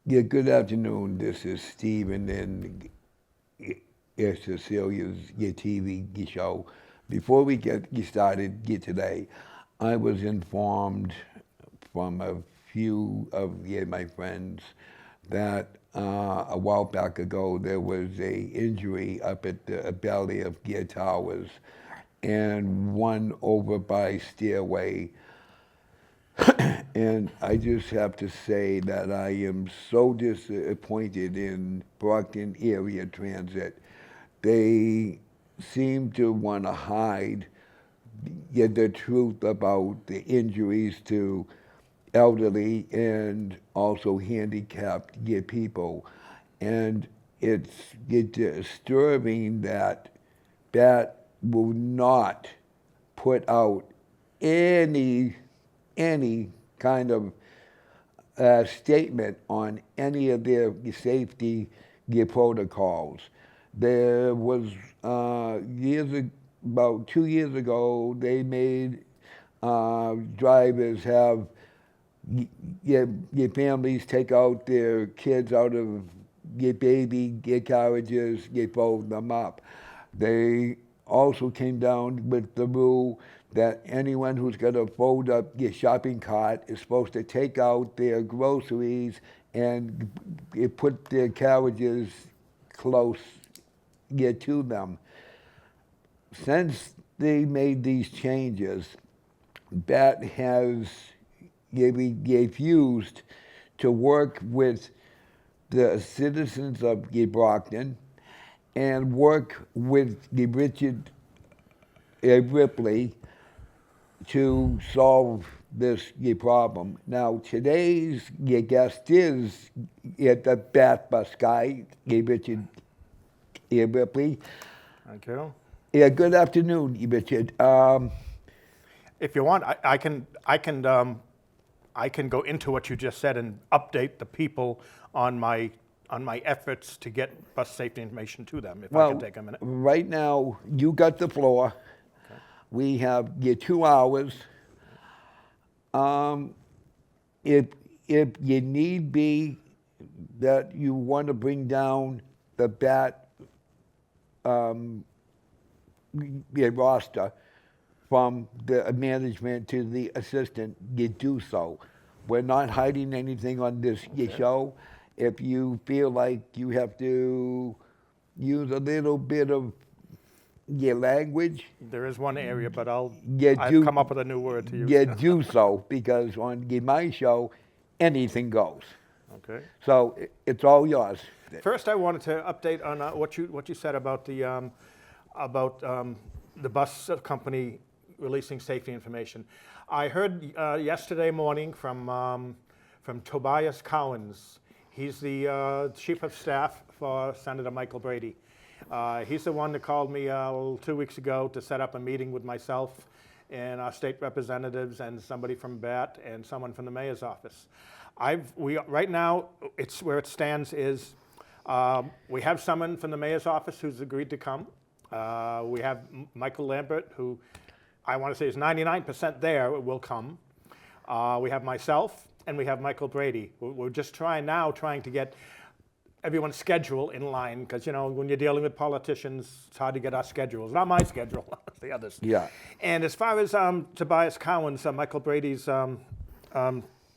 Yeah, good afternoon. This is Stephen and Cecilia's your TV show. Before we get started today, I was informed from a few of my friends that a while back ago there was a injury up at the belly of Gear Towers and one over by Stairway. And I just have to say that I am so disappointed in Brockton Area Transit. They seem to want to hide the truth about the injuries to elderly and also handicapped people. And it's disturbing that that will not put out any any kind of statement on any of their safety protocols. There was about 2 years ago, they made drivers have your families take out their kids out of your baby, your carriages, you fold them up. They also came down with the rule that anyone who's going to fold up your shopping cart is supposed to take out their groceries and put their carriages close to them. Since they made these changes, that has refused to work with the citizens of Brockton and work with Richard Ripley to solve this problem. Now, today's guest is the Bat Bus guy, Richard Ripley. Thank you. Yeah, good afternoon, Richard. If you want, I can go into what you just said and update the people on my efforts to get bus safety information to them. If I can take a minute. Right now, you got the floor. Okay. We have your 2 hours. If you need be that you want to bring down the BAT roster from the management to the assistant, you do so. We're not hiding anything on this show. If you feel like you have to use a little bit of your language, there is one area, but I've come up with a new word to use. You do so, because on my show, anything goes. Okay. So it's all yours. First, I wanted to update on what you said about the bus company releasing safety information. I heard yesterday morning from Tobias Cowens. He's the chief of staff for Senator Michael Brady. He's the one that called me 2 weeks ago to set up a meeting with myself and our state representatives and somebody from BAT and someone from the mayor's office. Right now, it's where it stands is we have someone from the mayor's office who's agreed to come. We have Michael Lambert, who I want to say is 99% there, will come. We have myself, and we have Michael Brady. We're just trying to get everyone's schedule in line, because when you're dealing with politicians, it's hard to get our schedules. Not my schedule, the others. Yeah. And as far as Tobias Cowens, Michael Brady's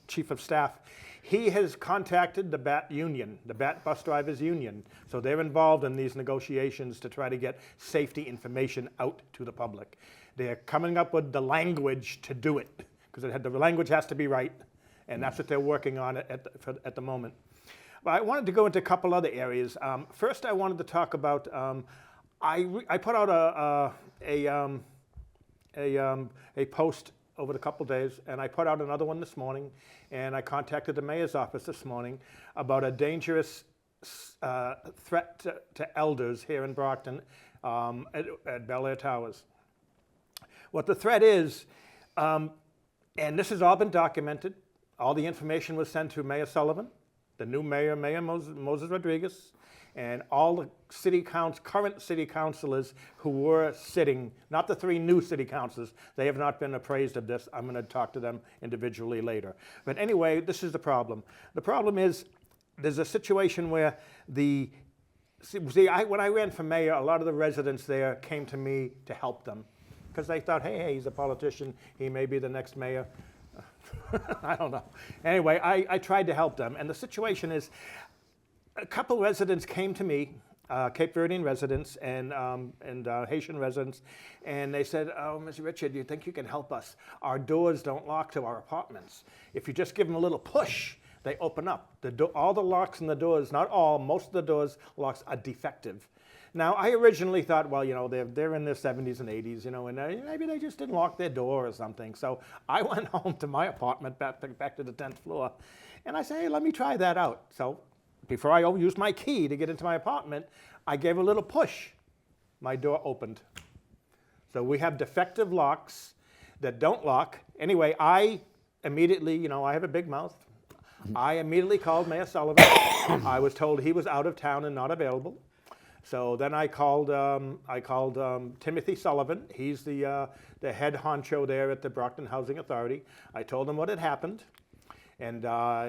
chief of staff, he has contacted the BAT union, the BAT bus drivers union. So they're involved in these negotiations to try to get safety information out to the public. They're coming up with the language to do it, because the language has to be right, and that's what they're working on at the moment. But I wanted to go into a couple other areas. First, I wanted to talk about, I put out a post over the couple days, and I put out another one this morning, and I contacted the mayor's office this morning about a dangerous threat to elders here in Brockton at Bel Air Towers. What the threat is, and this has all been documented, all the information was sent to Mayor Sullivan, the new mayor, Mayor Moses Rodriguez, and all the current city councilors who were sitting, not the 3 new city councilors, they have not been appraised of this. I'm going to talk to them individually later. But anyway, this is the problem. The problem is there's a situation where when I ran for mayor, a lot of the residents there came to me to help them because they thought, hey, he's a politician. He may be the next mayor. I don't know. Anyway, I tried to help them. And the situation is a couple residents came to me, Cape Verdean residents and Haitian residents, and they said, oh, Mr. Richard, do you think you can help us? Our doors don't lock to our apartments. If you just give them a little push, they open up. All the locks in the doors, not all, most of the doors locks are defective. Now, I originally thought, well, they're in their 70s and 80s, and maybe they just didn't lock their door or something. So I went home to my apartment, back to the 10th floor, and I said, hey, let me try that out. So before I used my key to get into my apartment, I gave a little push. My door opened. So we have defective locks that don't lock. Anyway, I immediately, I have a big mouth. I immediately called Mayor Sullivan. I was told he was out of town and not available. So then I called Timothy Sullivan. He's the head honcho there at the Brockton Housing Authority. I told him what had happened, and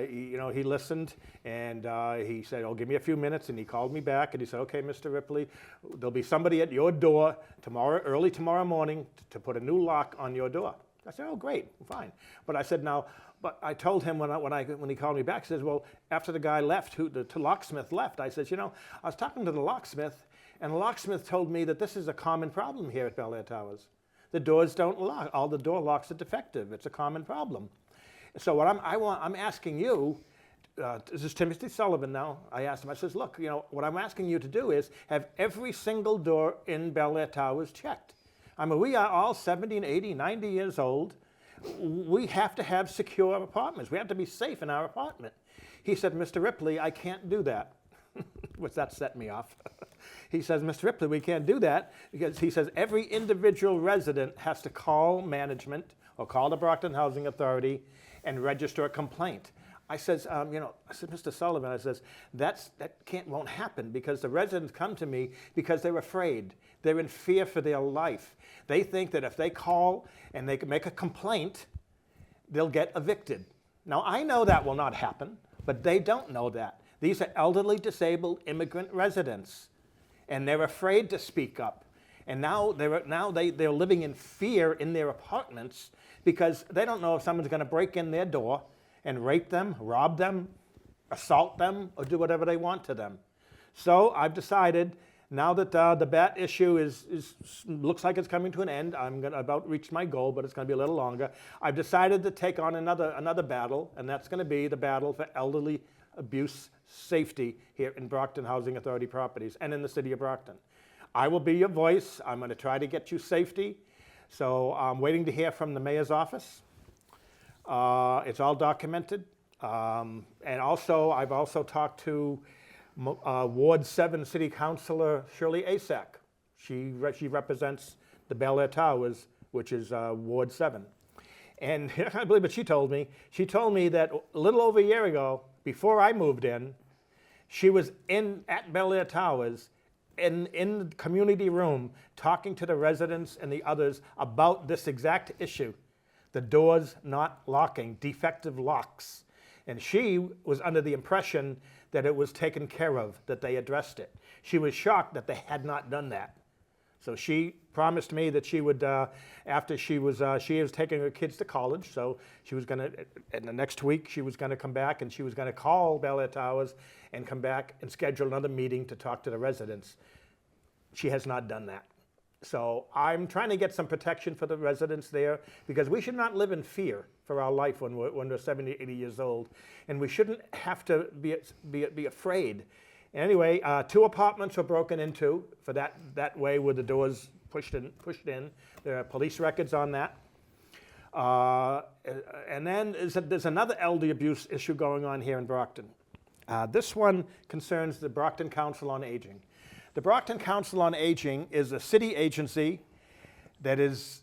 he listened, and he said, "Oh, give me a few minutes." And he called me back, and he said, "Okay, Mr. Ripley, there'll be somebody at your door early tomorrow morning to put a new lock on your door." I said, "Oh, great, fine." But I said, "Now." But I told him when he called me back, he says, well, after the guy left, the locksmith left, I said, I was talking to the locksmith, and the locksmith told me that this is a common problem here at Bel Air Towers. The doors don't lock. All the door locks are defective. It's a common problem. So what I'm asking you, this is Timothy Sullivan now. I asked him, I says, look, what I'm asking you to do is have every single door in Bel Air Towers checked. I mean, we are all 70 and 80, 90 years old. We have to have secure apartments. We have to be safe in our apartment. He said, Mr. Ripley, I can't do that. Which that set me off. He says, Mr. Ripley, we can't do that because he says every individual resident has to call management or call the Brockton Housing Authority and register a complaint. I says, Mr. Sullivan, I says, won't happen because the residents come to me because they're afraid. They're in fear for their life. They think that if they call and they can make a complaint, they'll get evicted. Now, I know that will not happen, but they don't know that. These are elderly, disabled immigrant residents, and they're afraid to speak up. And now they're living in fear in their apartments because they don't know if someone's going to break in their door and rape them, rob them, assault them, or do whatever they want to them. So I've decided, now that the bat issue looks like it's coming to an end, I'm about reached my goal, but it's going to be a little longer. I've decided to take on another battle, and that's going to be the battle for elderly abuse safety here in Brockton Housing Authority properties and in the city of Brockton. I will be your voice. I'm going to try to get you safety. So I'm waiting to hear from the mayor's office. It's all documented. And also, I've also talked to Ward 7 City Councilor Shirley Asak. She represents the Bel Air Towers, which is Ward 7. And I can't believe what she told me. She told me that a little over a year ago, before I moved in, she was at Bel Air Towers in the community room talking to the residents and the others about this exact issue. The doors not locking, defective locks. And she was under the impression that it was taken care of, that they addressed it. She was shocked that they had not done that. So she promised me that she would, after she was taking her kids to college, so she was gonna, in the next week, she was gonna come back and she was gonna call Bel Air Towers and come back and schedule another meeting to talk to the residents. She has not done that. So I'm trying to get some protection for the residents there because we should not live in fear for our life when we're 70, 80 years old. And we shouldn't have to be afraid. Anyway, 2 apartments were broken into for that way with the doors pushed in. There are police records on that. And then there's another elder abuse issue going on here in Brockton. This one concerns the Brockton Council on Aging. The Brockton Council on Aging is a city agency that is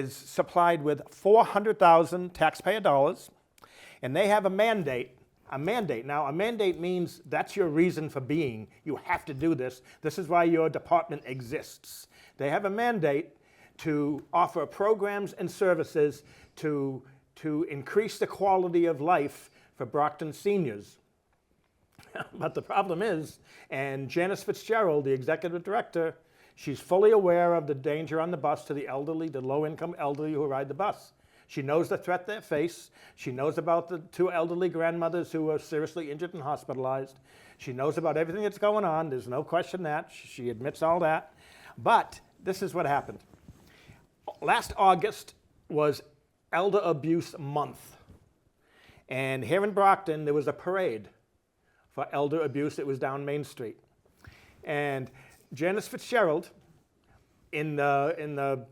supplied with $400,000 taxpayer dollars, and they have a mandate. Now, a mandate means that's your reason for being. You have to do this. This is why your department exists. They have a mandate to offer programs and services to increase the quality of life for Brockton seniors. But the problem is, and Janice Fitzgerald, the executive director, she's fully aware of the danger on the bus to the elderly, the low-income elderly who ride the bus. She knows the threat they face. She knows about the 2 elderly grandmothers who are seriously injured and hospitalized. She knows about everything that's going on. There's no question that. She admits all that. But this is what happened. Last August was Elder Abuse Month. And here in Brockton, there was a parade for elder abuse. It was down Main Street. And Janice Fitzgerald, in the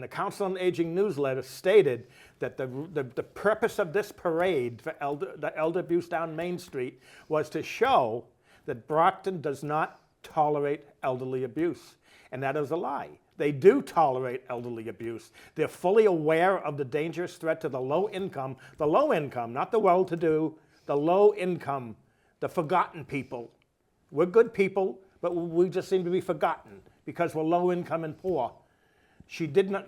Council on Aging newsletter, stated that the purpose of this parade for the elder abuse down Main Street was to show that Brockton does not tolerate elderly abuse. And that is a lie. They do tolerate elderly abuse. They're fully aware of the dangerous threat to the low income, not the well-to-do, the low income, the forgotten people. We're good people, but we just seem to be forgotten because we're low income and poor. She did not.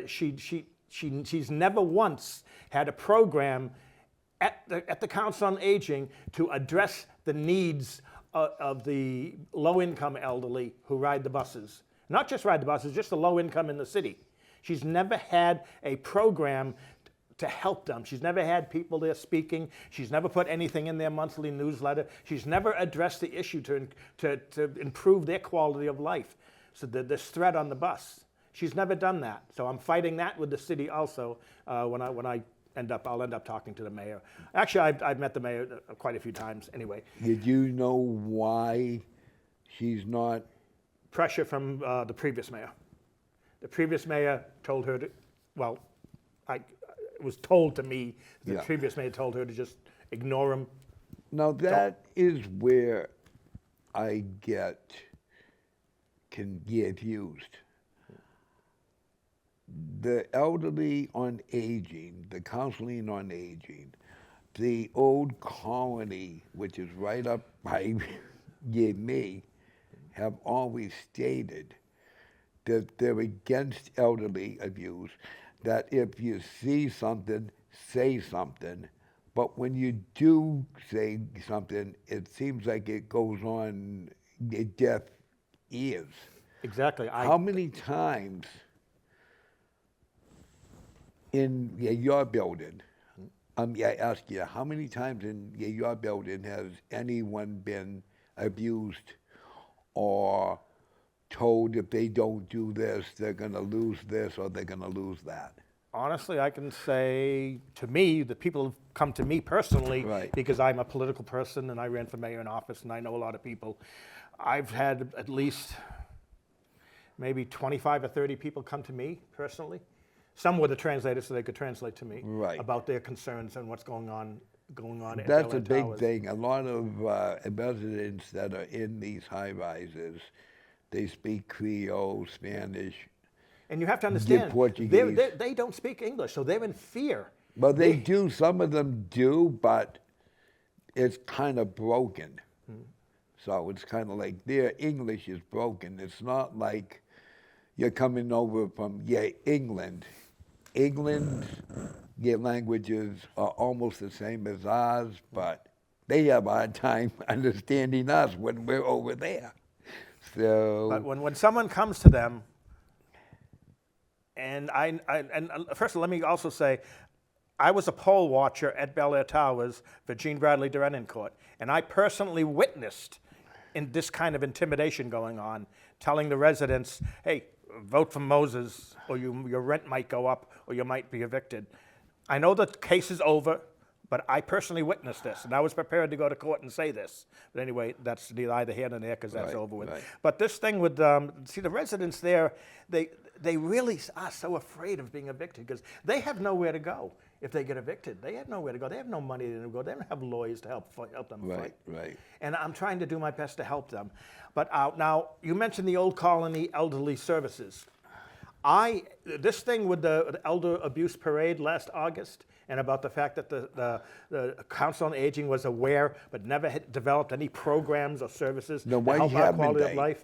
She's never once had a program at the Council on Aging to address the needs of the low income elderly who ride the buses. Not just ride the buses, just the low income in the city. She's never had a program to help them. She's never had people there speaking. She's never put anything in their monthly newsletter. She's never addressed the issue to improve their quality of life. So this threat on the bus, she's never done that. So I'm fighting that with the city also. I'll end up talking to the mayor. Actually, I've met the mayor quite a few times. Anyway. Did you know why she's not? Pressure from the previous mayor. The previous mayor told her to, well, it was told to me, the previous mayor told her to just ignore him. Now that is where I can get used. The elderly on aging, the counseling on aging, the old colony, which is right up by me, have always stated that they're against elderly abuse, that if you see something, say something, but when you do say something, it seems like it goes on deaf ears. Exactly. How many times in your building, I ask you, how many times in your building has anyone been abused or told if they don't do this, they're going to lose this or they're going to lose that? Honestly, I can say to me, the people have come to me personally because I'm a political person and I ran for mayor in office and I know a lot of people. I've had at least maybe 25 or 30 people come to me personally. Some were the translators so they could translate to me about their concerns and what's going on at That's LA a big Towers. thing. A lot of residents that are in these high-rises, they speak Creole, Spanish, and you have to understand, Portuguese. they don't speak English, so they're in fear. Well, they do. Some of them do, but it's kind of broken. So it's kind of like their English is broken. It's not like you're coming over from England. England, their languages are almost the same as ours, but they have a hard time understanding us when we're over there. So, but when someone comes to them, and first let me also say, I was a poll watcher at Bel Air Towers for Jean Bradley Court, and I personally witnessed in this kind of intimidation going on, telling the residents, hey, vote for Moses, or your rent might go up, or you might be evicted. I know the case is over, but I personally witnessed this, and I was prepared to go to court and say this. But anyway, that's neither here nor there because that's over with. But this thing with, see, the residents there, they really are so afraid of being evicted because they have nowhere to go if they get evicted. They have nowhere to go. They have no money to go. They don't have lawyers to help them fight. Right. And I'm trying to do my best to help them. But now, you mentioned the Old Colony Elderly Services. This thing with the Elder Abuse Parade last August and about the fact that the Council on Aging was aware but never had developed any programs or services to help our quality of life.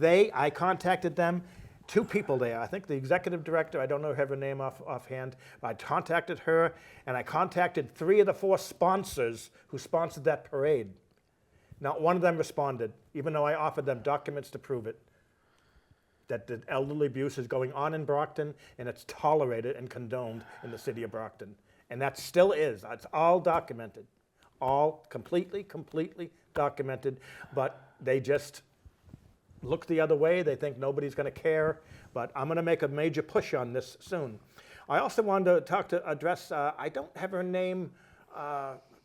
I contacted them. 2 people there. I think the executive director, I don't know her name offhand, but I contacted her, and I contacted 3 of the 4 sponsors who sponsored that parade. Not one of them responded, even though I offered them documents to prove it, that the elderly abuse is going on in Brockton, and it's tolerated and condoned in the city of Brockton. And that still is. It's all documented. All completely documented, but they just look the other way. They think nobody's going to care, but I'm going to make a major push on this soon. I also wanted to address, I don't have her name,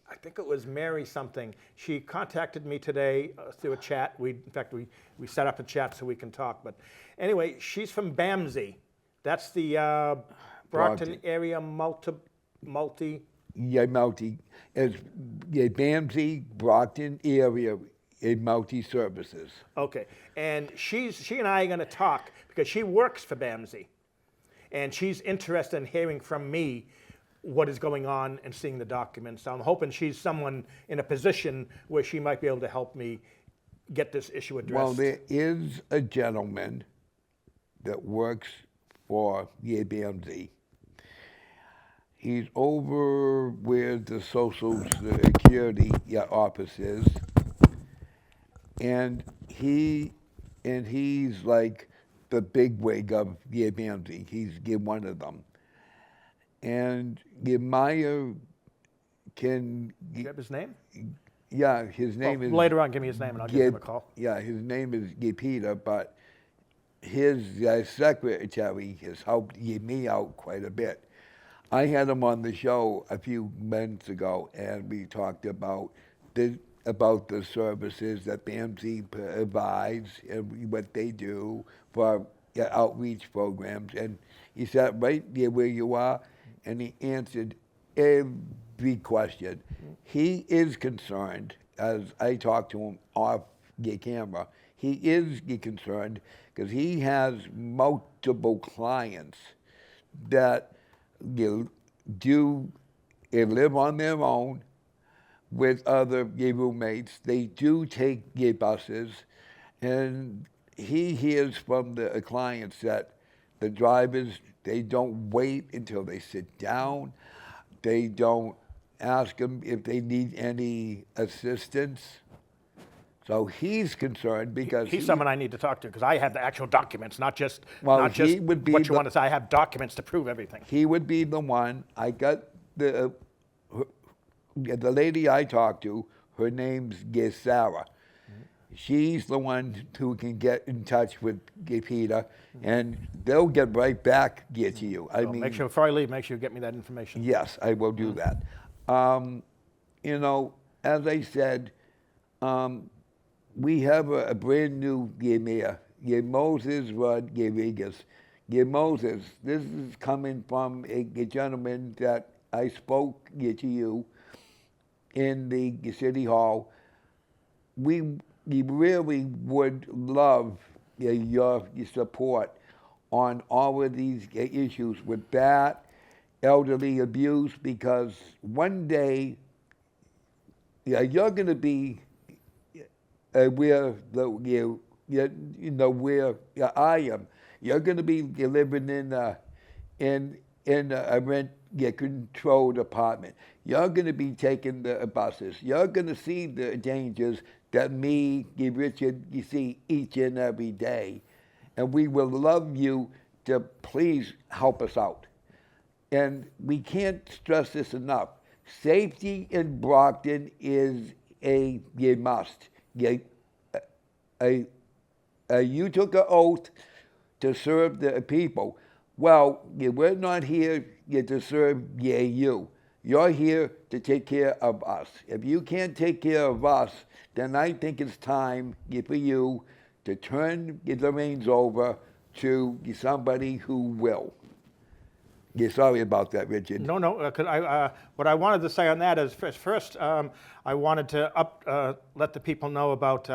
I think it was Mary something. She contacted me today through a chat. In fact, we set up a chat so we can talk. But anyway, she's from BAMSI. That's the Brockton area multi. Yeah, it's BAMSI, Brockton area, multi-services. Okay, and she and I are going to talk because she works for BAMSI, and she's interested in hearing from me what is going on and seeing the documents. So I'm hoping she's someone in a position where she might be able to help me get this issue addressed. Well, there is a gentleman that works for BAMSI. He's over where the Social Security office is, and he's like the bigwig of BAMSI. He's one of them. And Maya can... Do you have his name? Yeah, his name is... Later on, give me his name and I'll give him a call. Yeah, his name is Peter, but his secretary has helped me out quite a bit. I had him on the show a few months ago, and we talked about the services that BAMSI provides and what they do for outreach programs. And he sat right there where you are, and he answered every question. He is concerned, as I talked to him off the camera, he is concerned because he has multiple clients that live on their own with other roommates. They do take buses, and he hears from the clients that the drivers, they don't wait until they sit down. They don't ask them if they need any assistance. So he's concerned because he's someone I need to talk to because I have the actual documents, not just what you want to say. I have documents to prove everything. He would be the one. I got the lady I talked to. Her name's Sarah. She's the one who can get in touch with Peter, and they'll get right back to you. I mean, make sure before I leave, make sure you get me that information. Yes, I will do that. As I said, we have a brand new mayor, Moses Rodriguez. Moses, this is coming from a gentleman that I spoke to you in the city hall. We really would love your support on all of these issues with that, elderly abuse, because one day you're going to be where where I am. You're going to be living in a rent-controlled apartment. You're going to be taking the buses. You're going to see the dangers that me, Richard, you see each and every day. And we will love you to please help us out. And we can't stress this enough. Safety in Brockton is a must. You took an oath to serve the people. Well, we're not here to serve you. You're here to take care of us. If you can't take care of us, then I think it's time for you to turn the reins over to somebody who will. Yeah, sorry about that, Richard. No, what I wanted to say on that is first, I wanted to let the people know about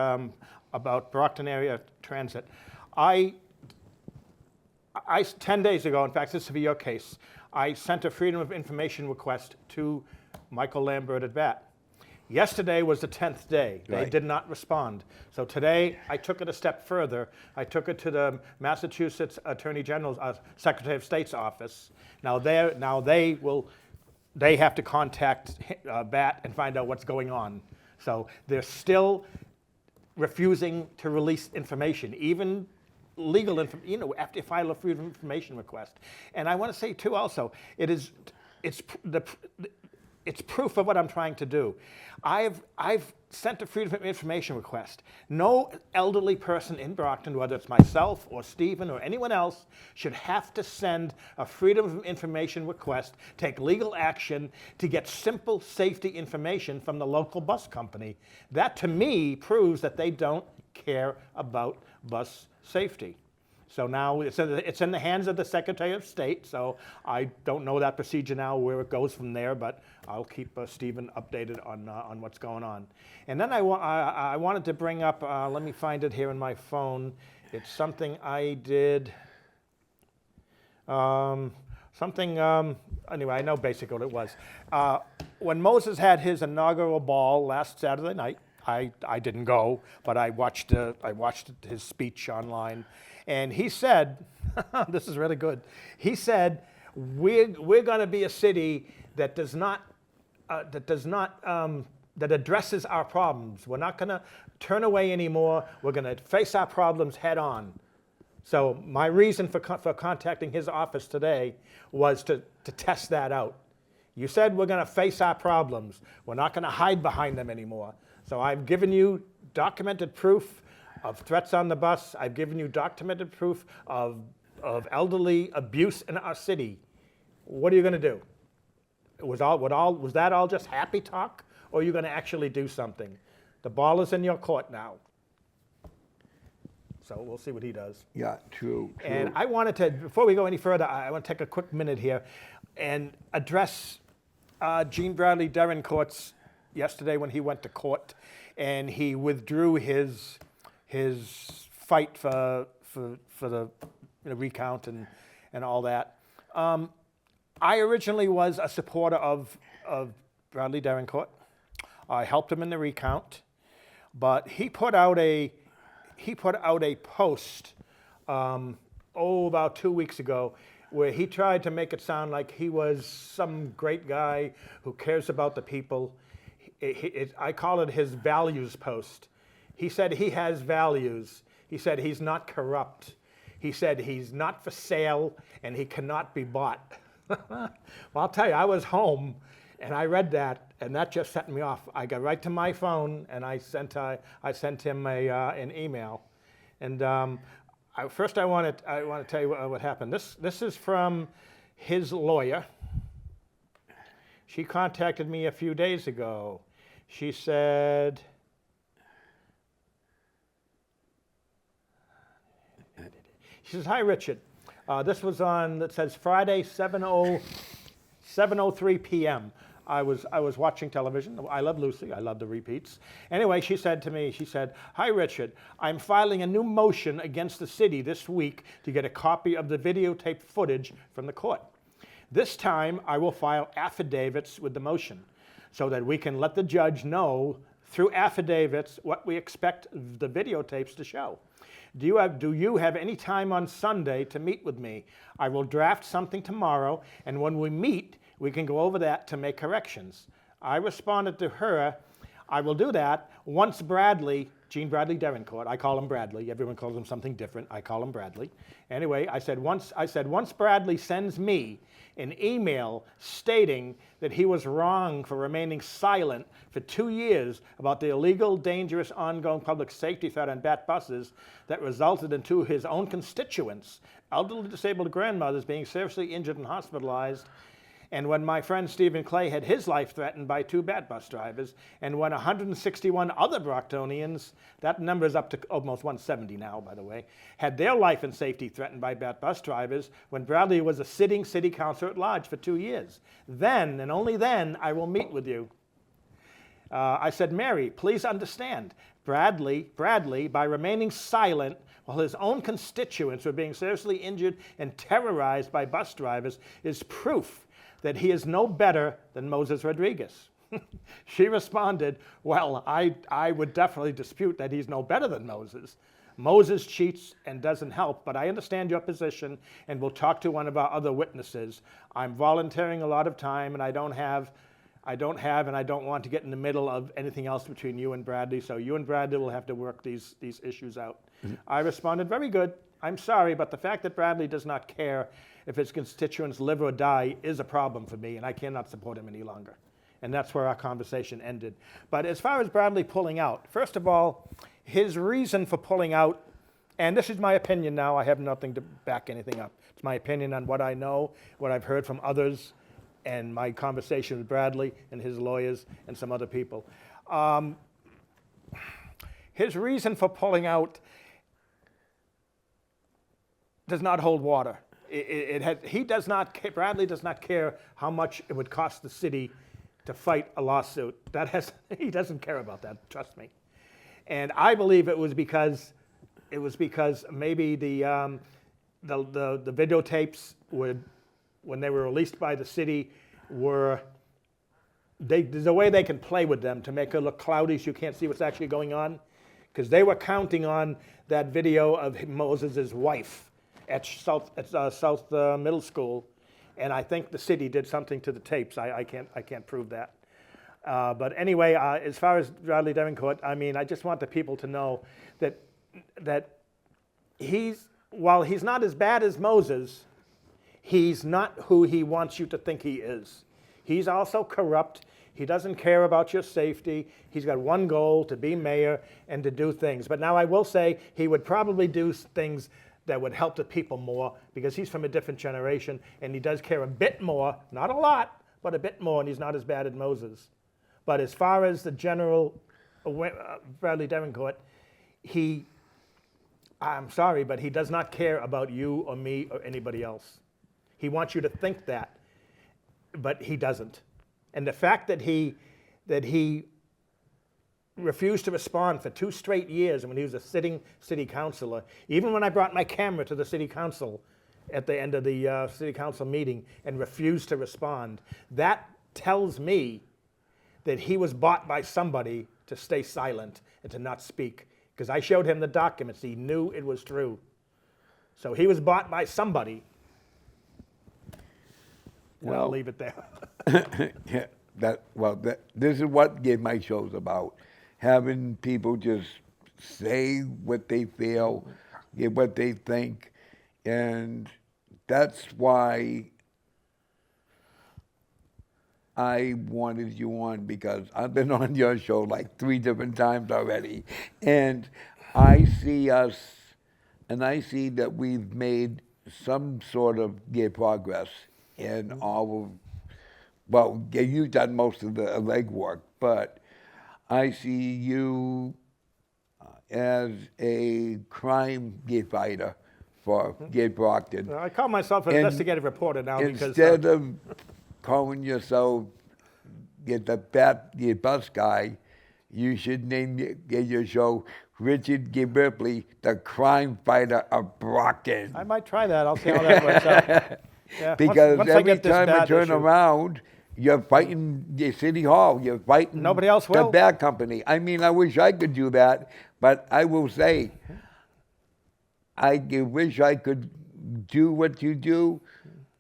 Brockton area transit. 10 days ago, in fact, this will be your case, I sent a Freedom of Information request to Michael Lambert at VAT. Yesterday was the 10th day. They did not respond. So today, I took it a step further. I took it to the Massachusetts Attorney General's Secretary of State's office. Now they have to contact VAT and find out what's going on. So they're still refusing to release information, even legal information, after you file a freedom of information request. And I want to say too also, it's proof of what I'm trying to do. I've sent a freedom of information request. No elderly person in Brockton, whether it's myself or Stephen or anyone else, should have to send a freedom of information request, take legal action to get simple safety information from the local bus company. That to me proves that they don't care about bus safety. So now it's in the hands of the Secretary of State, so I don't know that procedure now, where it goes from there, but I'll keep Stephen updated on what's going on. And then I wanted to bring up, let me find it here in my phone. It's something I did, anyway, I know basically what it was. When Moses had his inaugural ball last Saturday night, I didn't go, but I watched his speech online. And he said, this is really good. He said, we're going to be a city that that addresses our problems. We're not going to turn away anymore. We're going to face our problems head on. So my reason for contacting his office today was to test that out. You said we're going to face our problems. We're not going to hide behind them anymore. So I've given you documented proof of threats on the bus. I've given you documented proof of elderly abuse in our city. What are you going to do? Was that all just happy talk, or are you going to actually do something? The ball is in your court now. So we'll see what he does. Yeah, true. And I wanted to, before we go any further, I want to take a quick minute here and address Gene Bradley Derencourt's yesterday when he went to court and he withdrew his fight for the recount and all that. I originally was a supporter of Bradley Derencourt. I helped him in the recount, but he put out a post about 2 weeks ago where he tried to make it sound like he was some great guy who cares about the people. I call it his values post. He said he has values. He said he's not corrupt. He said he's not for sale and he cannot be bought. Well, I'll tell you, I was home and I read that and that just set me off. I got right to my phone and I sent him an email. And first I want to tell you what happened. This is from his lawyer. She contacted me a few days ago. She said, she says, "Hi, Richard. This was on, that says Friday, 7:03 p.m. I was watching television. I love Lucy. I love the repeats. Anyway, she said to me, she said, 'Hi, Richard. I'm filing a new motion against the city this week to get a copy of the videotape footage from the court. This time, I will file affidavits with the motion so that we can let the judge know through affidavits what we expect the videotapes to show. Do you have any time on Sunday to meet with me? I will draft something tomorrow, and when we meet, we can go over that to make corrections.' I responded to her, 'I will do that once Bradley,'" Gene Bradley Derencourt, I call him Bradley, everyone calls him something different, I call him Bradley. Anyway, I said once Bradley sends me an email stating that he was wrong for remaining silent for 2 years about the illegal, dangerous, ongoing public safety threat on BAT buses that resulted in 2 of his own constituents, elderly disabled grandmothers, being seriously injured and hospitalized, and when my friend Stephen Clay had his life threatened by 2 BAT bus drivers, and when 161 other Brocktonians, that number is up to almost 170 now, by the way, had their life and safety threatened by BAT bus drivers, when Bradley was a sitting city councilor at large for 2 years. Then, and only then, I will meet with you.' I said, 'Mary, please understand, Bradley, by remaining silent while his own constituents were being seriously injured and terrorized by bus drivers, is proof that he is no better than Moses Rodriguez.' She responded, 'Well, I would definitely dispute that he's no better than Moses. Moses cheats and doesn't help, but I understand your position and will talk to one of our other witnesses. I'm volunteering a lot of time and I don't have I don't have, and I don't want to get in the middle of anything else between you and Bradley, so you and Bradley will have to work these issues out. I responded, very good. I'm sorry, but the fact that Bradley does not care if his constituents live or die is a problem for me, and I cannot support him any longer. And that's where our conversation ended. But as far as Bradley pulling out, first of all, his reason for pulling out, and this is my opinion now, I have nothing to back anything up. It's my opinion on what I know, what I've heard from others, and my conversation with Bradley and his lawyers and some other people. His reason for pulling out does not hold water. Bradley does not care how much it would cost the city to fight a lawsuit. He doesn't care about that, trust me. And I believe it was because maybe the videotapes would, when they were released by the city, there's a way they can play with them to make it look cloudy so you can't see what's actually going on. Because they were counting on that video of Moses' wife at South Middle School, and I think the city did something to the tapes. I can't prove that. But anyway, as far as Bradley Davenport, I mean, I just want the people to know that while he's not as bad as Moses, he's not who he wants you to think he is. He's also corrupt. He doesn't care about your safety. He's got one goal, to be mayor and to do things. But now I will say he would probably do things that would help the people more because he's from a different generation and he does care a bit more, not a lot, but a bit more, and he's not as bad as Moses. But as far as the general Bradley Davenport, I'm sorry, but he does not care about you or me or anybody else. He wants you to think that, but he doesn't. And the fact that he refused to respond for 2 straight years when he was a sitting city councilor, even when I brought my camera to the city council at the end of the city council meeting and refused to respond, that tells me that he was bought by somebody to stay silent and to not speak. Because I showed him the documents. He knew it was true. So he was bought by somebody. And I'll leave it there. Yeah, this is what my show's about. Having people just say what they feel, what they think, and that's why I wanted you on, because I've been on your show like 3 different times already, and I see that we've made some sort of progress in all of, well, you've done most of the legwork, but I see you as a crime fighter for Brockton. I call myself an investigative reporter now because instead of calling yourself the bus guy, you should name your show Richard Ripley, the crime fighter of Brockton. I might try that. I'll see how that works out. Yeah. Because once every time I turn issue around, you're fighting the city hall. You're fighting nobody else will. The bad company. I mean, I wish I could do that, but I will say, I wish I could do what you do,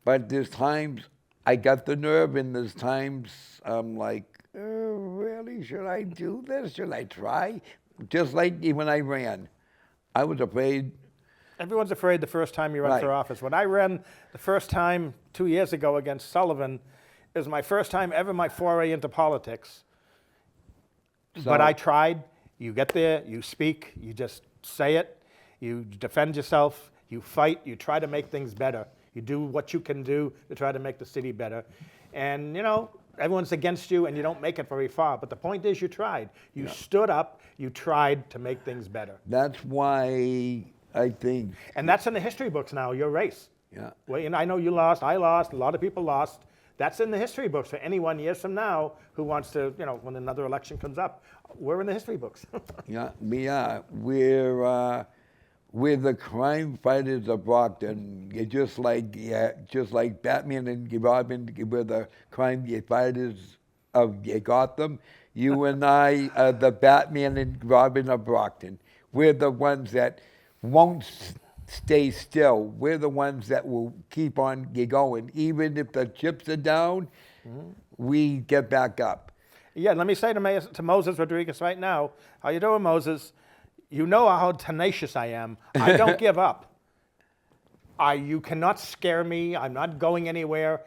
but there's times I got the nerve, and there's times I'm like, oh, really? Should I do this? Should I try? Just like when I ran, I was afraid. Everyone's afraid the first time you run for office. When I ran the first time 2 years ago against Sullivan, it was my first time ever my foray into politics. But I tried. You get there, you speak, you just say it, you defend yourself, you fight, you try to make things better. You do what you can do to try to make the city better. And, everyone's against you and you don't make it very far. But the point is you tried. You stood up, you tried to make things better. That's why I think. And that's in the history books now, your race. Yeah. Well, I know you lost, I lost, a lot of people lost. That's in the history books for anyone years from now who wants to, when another election comes up. We're in the history books. Yeah, we are. We're the crime fighters of Brockton. Just like Batman and Robin were the crime fighters of Gotham. You and I are the Batman and Robin of Brockton. We're the ones that won't stay still. We're the ones that will keep on going. Even if the chips are down, we get back up. Yeah, let me say to Moses Rodriguez right now, how you doing, Moses? You know how tenacious I am. I don't give up. You cannot scare me. I'm not going anywhere.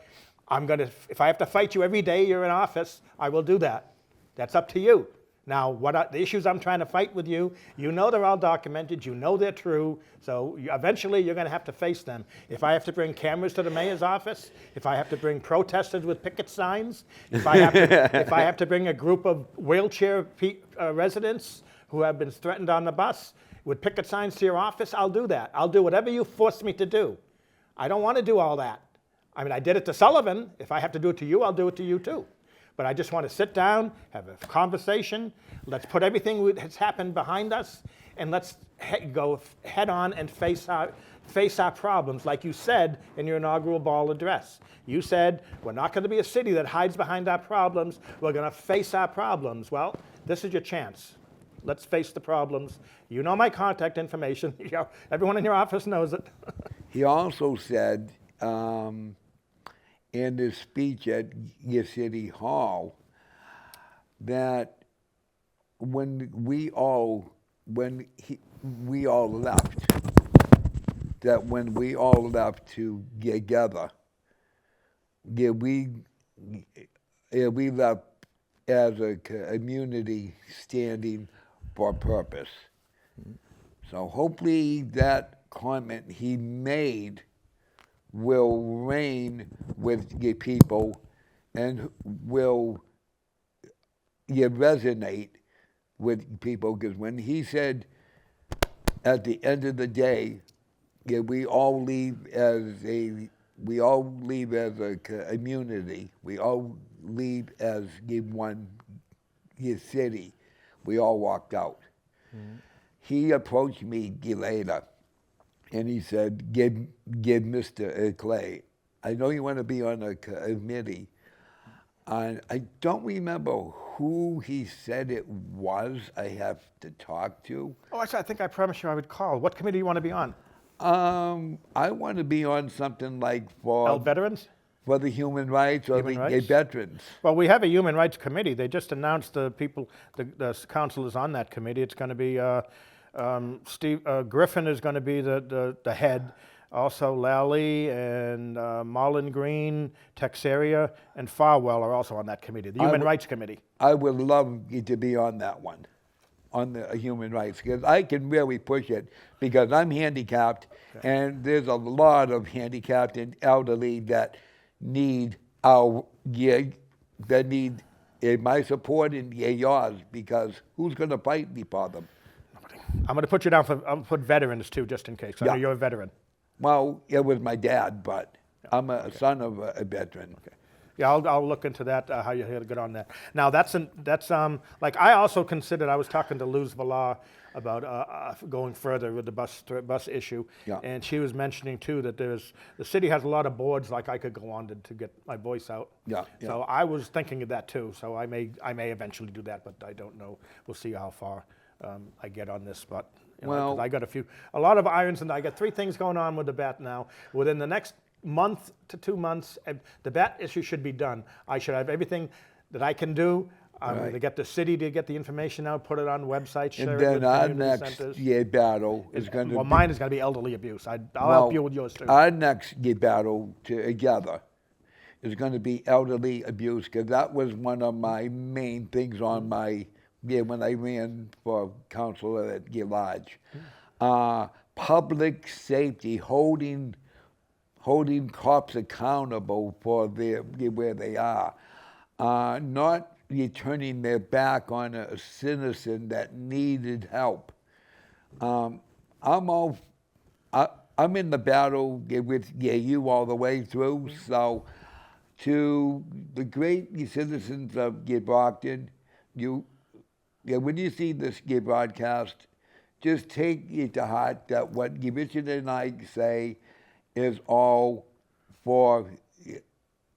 If I have to fight you every day you're in office, I will do that. That's up to you. Now, the issues I'm trying to fight with you, you know they're all documented, you know they're true, so eventually you're going to have to face them. If I have to bring cameras to the mayor's office, if I have to bring protesters with picket signs, if I have to bring a group of wheelchair residents who have been threatened on the bus with picket signs to your office, I'll do that. I'll do whatever you force me to do. I don't want to do all that. I mean, I did it to Sullivan. If I have to do it to you, I'll do it to you too. But I just want to sit down, have a conversation. Let's put everything that's happened behind us, and let's go head on and face our problems, like you said in your inaugural ball address. You said, we're not going to be a city that hides behind our problems. We're going to face our problems. Well, this is your chance. Let's face the problems. You know my contact information. Everyone in your office knows it. He also said, in his speech at your city hall, that when we all left together, we left as a community standing for purpose. So hopefully that comment he made will reign with the people and will resonate with people, because when he said at the end of the day, we all leave as a community, we all leave as one city, we all walked out. Mm-hmm. He approached me later and he said, give Mr. Clay, I know you want to be on a committee. And I don't remember who he said it was I have to talk to. Oh, actually, I think I promised you I would call. What committee do you want to be on? I want to be on something like for veterans? For the human rights or the veterans. Well, we have a human rights committee. They just announced the people, the councilors on that committee. It's going to be Steve Griffin is going to be the head. Also, Lally and Marlon Green, Cecelia, and Farwell are also on that committee, the Human Rights Committee. I would love you to be on that one, on the human rights, because I can really push it, because I'm handicapped, and there's a lot of handicapped and elderly that need my support and yours, because who's going to fight me for them? I'm going to put you down I'm going to put veterans too, just in case. I know you're a veteran. Well, it was my dad, but I'm a son of a veteran. Okay. Yeah, I'll look into that, how you get on that. Now, that's like I also considered, I was talking to Luz Villar about going further with the bus issue, and she was mentioning too that the city has a lot of boards, like I could go on to get my voice out. So I was thinking of that too, so I may eventually do that, but I don't know. We'll see how far I get on this, but well, I got a lot of irons, and I got 3 things going on with the bat now. Within the next month to 2 months, the bat issue should be done. I should have everything that I can do. I'm going to get the city to get the information out, put it on websites, share it with community centers. Battle is going to mine is going to be elderly abuse. I'll help you with yours too. Our next battle together is going to be elderly abuse, because that was one of my main things on my when I ran for councilor at Lodge. Public safety, holding cops accountable for where they are, not turning their back on a citizen that needed help. I'm in the battle with you all the way through. So, to the great citizens of Brockton, when you see this broadcast, just take it to heart that what Richard and I say is all for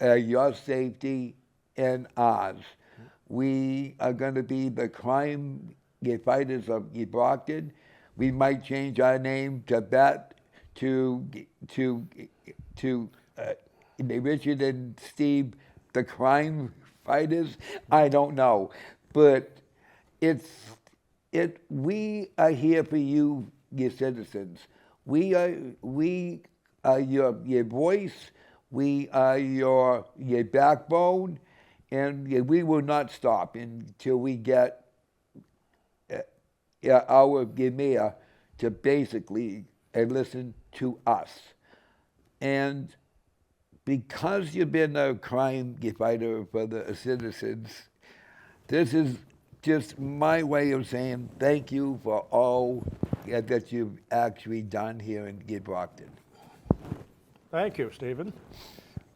your safety and ours. We are going to be the crime fighters of Brockton. We might change our name to that to Richard and Steve the crime fighters, I don't know. But we are here for you, your citizens. We are your voice. We are your backbone, and we will not stop until we get our mayor to basically listen to us. And because you've been a crime fighter for the citizens, this is just my way of saying thank you for all that you've actually done here in Brockton. Thank you, Stephen.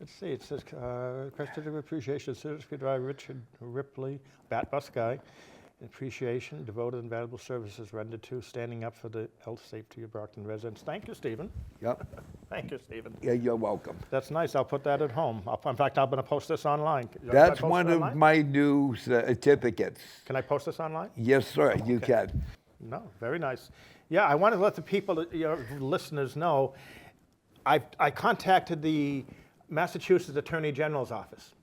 Let's see, it says, question of appreciation, Citizen Driver Richard Ripley, Bat Bus Guy. Appreciation, devoted and valuable services rendered to standing up for the health safety of Brockton residents. Thank you, Stephen. Yep. Thank you, Stephen. Yeah, you're welcome. That's nice. I'll put that at home. In fact, I'm going to post this online. That's one of my new certificates. Can I post this online? Yes, sir, you can. No, very nice. Yeah, I want to let the people, your listeners know, I contacted the Massachusetts Attorney General's office,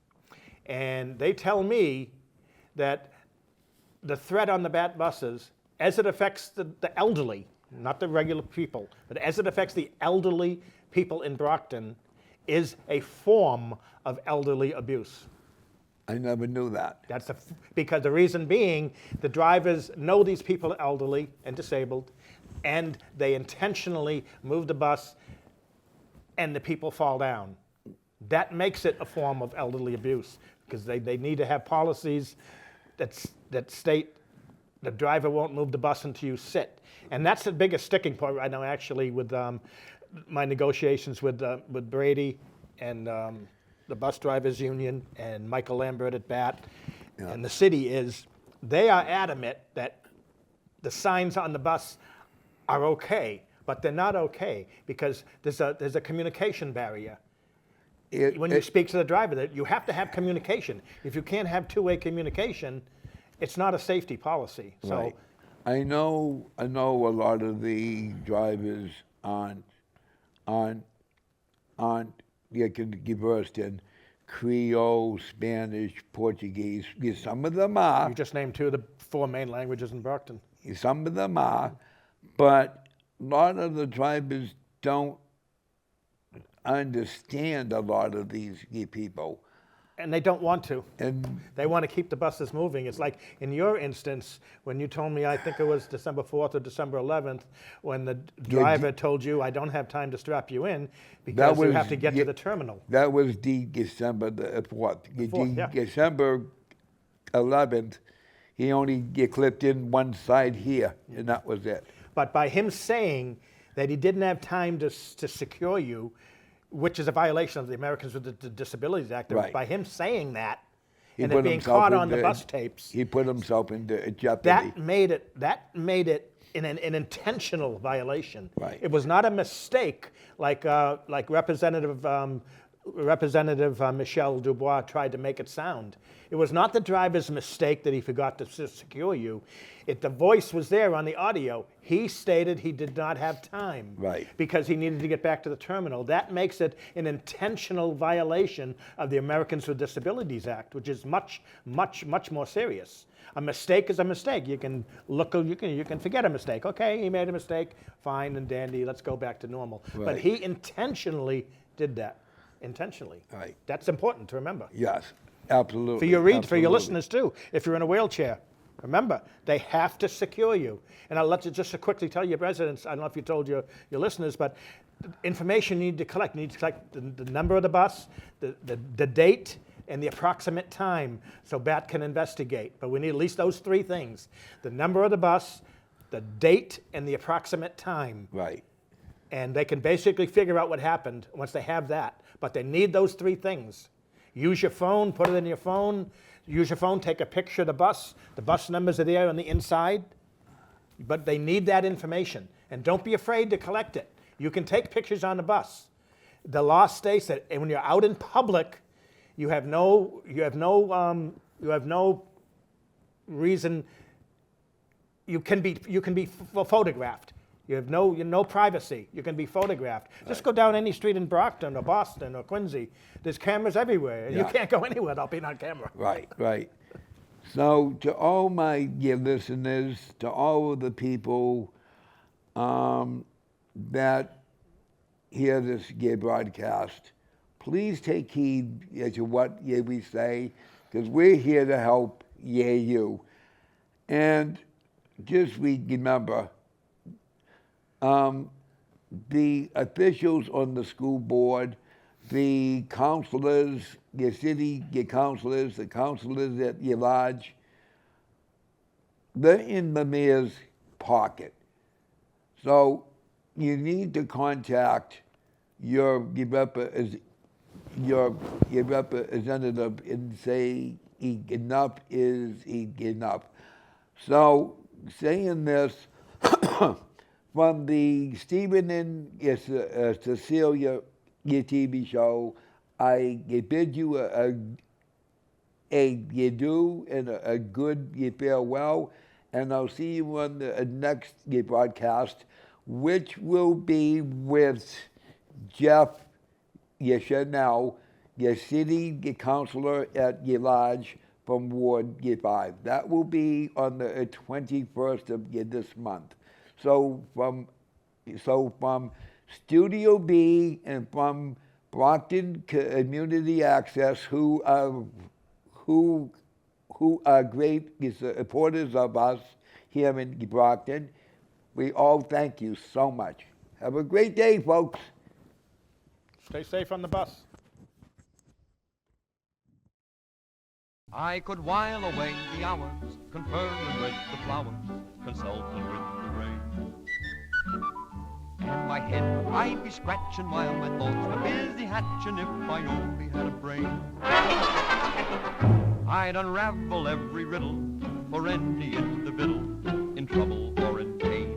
and they tell me that the threat on the BAT buses, as it affects the elderly, not the regular people, but as it affects the elderly people in Brockton, is a form of elderly abuse. I never knew that. Because the reason being, the drivers know these people are elderly and disabled, and they intentionally move the bus, and the people fall down. That makes it a form of elderly abuse, because they need to have policies that state the driver won't move the bus until you sit. And that's the biggest sticking point right now, actually, with my negotiations with Brady and the bus drivers union and Michael Lambert at BAT and the city is they are adamant that the signs on the bus are okay, but they're not okay because there's a communication barrier. When you speak to the driver, that you have to have communication. If you can't have two-way communication, it's not a safety policy. So, right. I know a lot of the drivers aren't versed in Creole, Spanish, Portuguese. Some of them are. You just named two of the four main languages in Brockton. Some of them are, but a lot of the drivers don't understand a lot of these people. And they don't want to. And they want to keep the buses moving. It's like in your instance, when you told me, I think it was December 4th or December 11th, when the driver told you, I don't have time to strap you in because you have to get to the terminal. That was December the 4th. December 11th, he only clipped in one side here, and that was it. But by him saying that he didn't have time to secure you, which is a violation of the Americans with the Disabilities Act. Right. By him saying that, and it being caught on the bus tapes, he put himself into jeopardy. That made it an intentional violation. Right. It was not a mistake like Representative Michelle Dubois tried to make it sound. It was not the driver's mistake that he forgot to secure you. The voice was there on the audio. He stated he did not have time because he needed to get back to the terminal. That makes it an intentional violation of the Americans with Disabilities Act, which is much, much, much more serious. A mistake is a mistake. You can forget a mistake. Okay, he made a mistake, fine and dandy, let's go back to normal. Right. But he intentionally did that. Intentionally. Right. That's important to remember. Yes, absolutely. For your listeners too, if you're in a wheelchair, remember, they have to secure you. And I'll let you just quickly tell your residents, I don't know if you told your listeners, but information you need to collect. You need to collect the number of the bus, the date, and the approximate time so BAT can investigate. But we need at least those three things: the number of the bus, the date, and the approximate time. Right. And they can basically figure out what happened once they have that. But they need those three things. Use your phone, put it in your phone. Use your phone, take a picture of the bus. The bus numbers are there on the inside. But they need that information. And don't be afraid to collect it. You can take pictures on the bus. The law states that when you're out in public, you have no reason. You can be photographed. You have no privacy. You can be photographed. Just go down any street in Brockton or Boston or Quincy. There's cameras everywhere. And you Yeah. can't go anywhere without being on camera. Right, right. So to all my listeners, to all of the people that hear this broadcast, please take heed to what we say, because we're here to help you. And just remember, the officials on the school board, the counselors, your city, your counselors, the counselors at your lodge, they're in the mayor's pocket. So you need to contact your representative and say enough is enough. So saying this, from the Stephen and Cecelia TV show, I bid you a do and a good farewell, and I'll see you on the next broadcast, which will be with Jeff Chanel, your city councilor at your lodge from Ward 5. That will be on the 21st of this month. So from Studio B and from Brockton Community Access, who are great supporters of us here in Brockton, we all thank you so much. Have a great day, folks. Stay safe on the bus. I could while away the hours, conferring with the flowers, consulting with the rain. In my head I'd be scratching while my thoughts were busy hatching if I only had a brain. I'd unravel every riddle for any individual in trouble or in pain.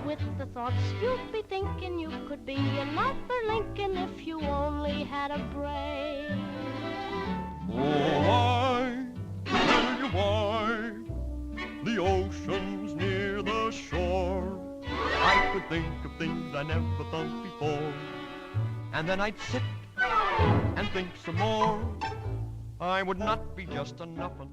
With the thoughts you'd be thinking you could be another Lincoln if you only had a brain. Oh, I tell you why the ocean's near the shore. I could think of things I never thought before, and then I'd sit and think some more. I would not be just a nuffin'